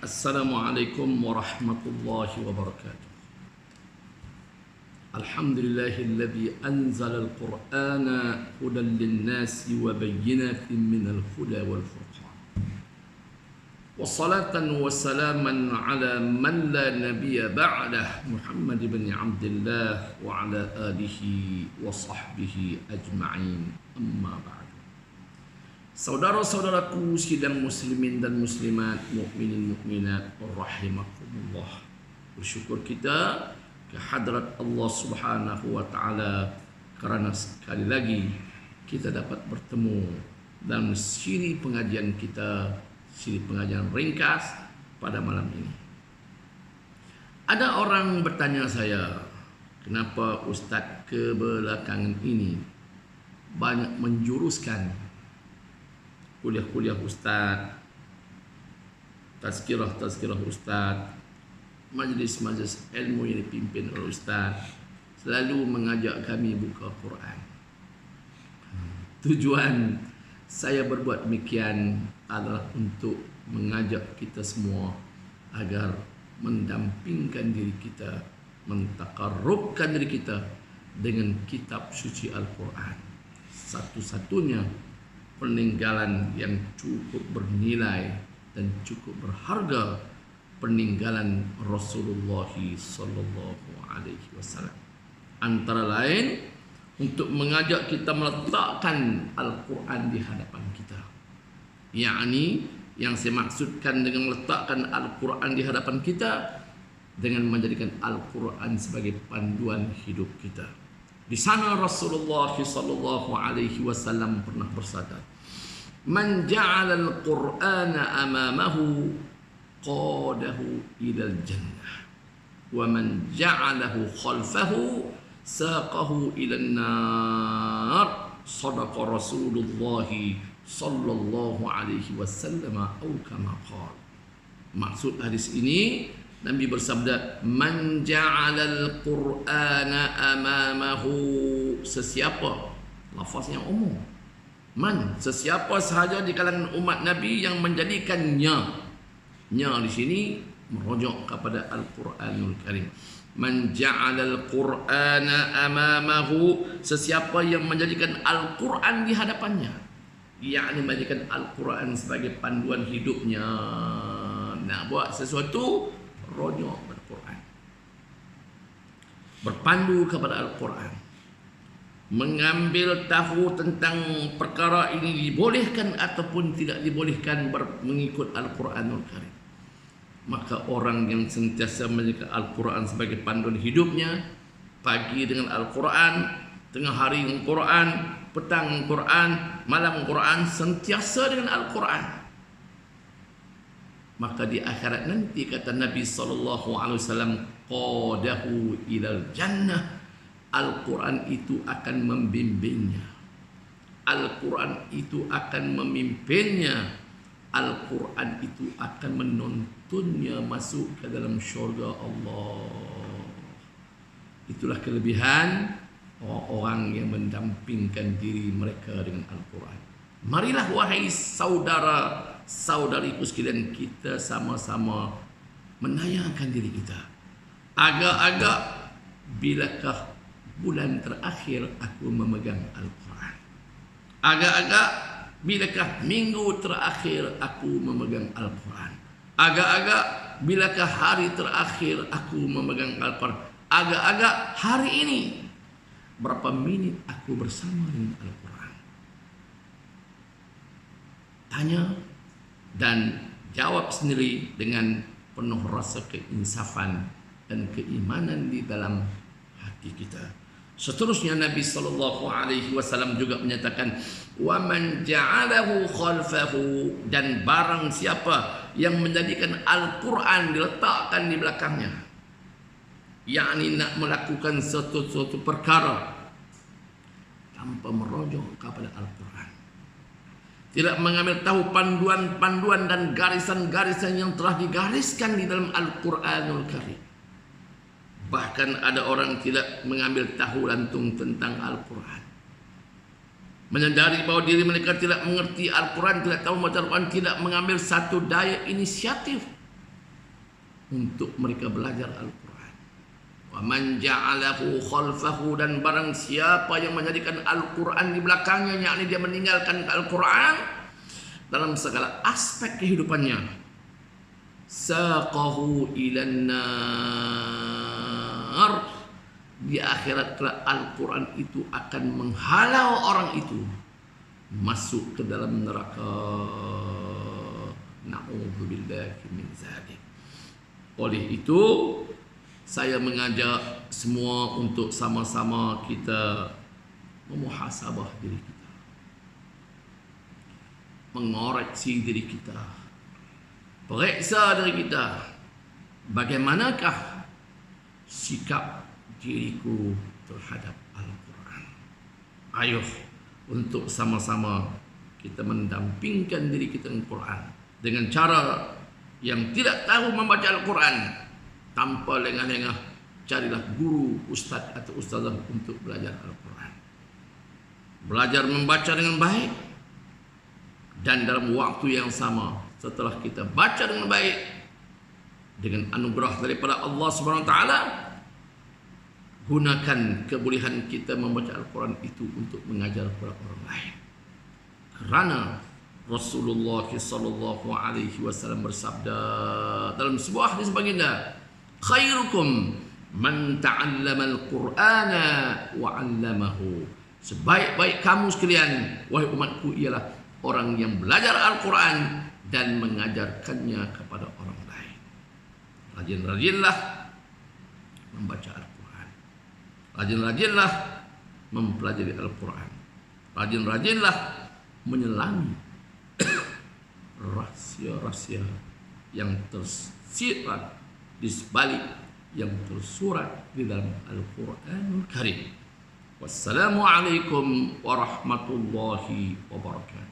Assalamualaikum warahmatullahi wabarakatuh. Alhamdulillahilladzi anzala al-Qur'ana hudan lin-nasi wa bayyinatin minal huda wal furqan. Wassalatan wassalaman ala man la nabiyya ba'dah, Muhammad ibn Abdullah wa ala alihi wa sahbihi ajma'in. Amma ba'd. Saudara-saudaraku sidang muslimin dan muslimat, mukminin mukminat rahimakumullah. Bersyukur kita ke hadrat Allah Subhanahu wa taala kerana sekali lagi kita dapat bertemu dalam siri pengajian kita, siri pengajian ringkas pada malam ini. Ada orang bertanya saya, kenapa ustaz kebelakangan ini banyak menjuruskan kuliah-kuliah ustaz, tazkirah ustaz, majlis-majlis ilmu yang dipimpin oleh ustaz, selalu mengajak kami buka Quran. Tujuan saya berbuat demikian adalah untuk mengajak kita semua agar mendampingkan diri kita, mentakarrubkan diri kita dengan kitab suci Al-Quran. Satu-satunya peninggalan yang cukup bernilai dan cukup berharga, peninggalan Rasulullah sallallahu alaihi wasallam. Antara lain untuk mengajak kita meletakkan Al-Quran di hadapan kita. Yakni yang saya maksudkan dengan meletakkan Al-Quran di hadapan kita dengan menjadikan Al-Quran sebagai panduan hidup kita. Di sana Rasulullah sallallahu alaihi wasallam pernah bersabda, "Man ja'ala al-Qur'ana amamahu qadahu ilal jannah, wa man ja'alahu khalfahu saqahu ilan nar." Sadaqa Rasulullah sallallahu alaihi wasallam atau kama qala. Maksud hadis ini, Nabi bersabda, "Man ja'alal Qur'ana amamahu." Sesiapa, lafaznya umum. Man, sesiapa sahaja di kalangan umat Nabi yang menjadikannya. Nya di sini merujuk kepada Al-Quranul Karim. Man ja'alal Qur'ana amamahu, sesiapa yang menjadikan Al-Quran di hadapannya, yakni menjadikan Al-Quran sebagai panduan hidupnya. Nak buat sesuatu, rujuk Al-Quran, berpandu kepada Al-Quran, mengambil tahu tentang perkara ini dibolehkan ataupun tidak dibolehkan mengikut Al-Quranul Karim. Maka orang yang sentiasa menjadikan Al-Quran sebagai panduan hidupnya, pagi dengan Al-Quran, tengah hari dengan Quran, petang Quran, malam Quran, sentiasa dengan Al-Quran, maka di akhirat nanti kata Nabi SAW, qadahu ilal jannah, Al-Quran itu akan membimbingnya, Al-Quran itu akan memimpinnya, Al-Quran itu akan menuntunnya masuk ke dalam syurga Allah. Itulah kelebihan orang-orang yang mendampingkan diri mereka dengan Al-Quran. Marilah wahai saudara-saudariku sekalian, kita sama-sama menayangkan diri kita. Agak-agak bilakah bulan terakhir aku memegang Al-Quran? Agak-agak bilakah minggu terakhir aku memegang Al-Quran? Agak-agak bilakah hari terakhir aku memegang Al-Quran? Agak-agak hari ini berapa minit aku bersama dengan Al-Quran? Tanya dan jawab sendiri dengan penuh rasa keinsafan dan keimanan di dalam hati kita. Seterusnya Nabi SAW juga menyatakan, "Wa man ja'alahu khalfahu," dan barang siapa yang menjadikan Al-Quran diletakkan di belakangnya, yakni nak melakukan suatu perkara tanpa merujuk kepada Al-Quran, tidak mengambil tahu panduan-panduan dan garisan-garisan yang telah digariskan di dalam Al-Quranul Karim. Bahkan ada orang tidak mengambil tahu lantung tentang Al-Quran, menyadari bahawa diri mereka tidak mengerti Al-Quran, tidak tahu membaca Al-Quran, tidak mengambil satu daya inisiatif untuk mereka belajar Al-Quran. Wa man ja'alahu khalfahu, dan barang siapa yang menjadikan Al-Quran di belakangnya, yakni dia meninggalkan Al-Quran dalam segala aspek kehidupannya, saqahu ilan nar, di akhirat Al-Quran itu akan menghalau orang itu masuk ke dalam neraka. Na'udzubillahi min dzalik. Oleh itu saya mengajak semua untuk sama-sama kita memuhasabah diri kita, mengoreksi diri kita, periksa diri kita, bagaimanakah sikap diriku terhadap Al-Quran. Ayo untuk sama-sama kita mendampingkan diri kita dengan Quran dengan cara yang tidak tahu membaca Al-Quran, tanpa lengah-lengah carilah guru, ustaz atau ustazah untuk belajar Al-Quran. Belajar membaca dengan baik, dan dalam waktu yang sama setelah kita baca dengan baik, dengan anugerah daripada Allah Subhanahu wa taala, gunakan kebolehan kita membaca Al-Quran itu untuk mengajar kepada orang lain. Kerana Rasulullah sallallahu alaihi wasallam bersabda dalam sebuah hadis baginda, khairukum man ta'allama al-Qur'ana wa 'allamahu. Sebaik-baik kamu sekalian, wahai umatku, ialah orang yang belajar Al-Quran dan mengajarkannya kepada orang lain. Rajin-rajinlah membaca Al-Quran. Rajin-rajinlah mempelajari Al-Quran. Rajin-rajinlah menyelami rahsia-rahsia yang tersirat di sebalik yang tersurat di dalam Al-Quranul Karim. Wassalamualaikum warahmatullahi wabarakatuh.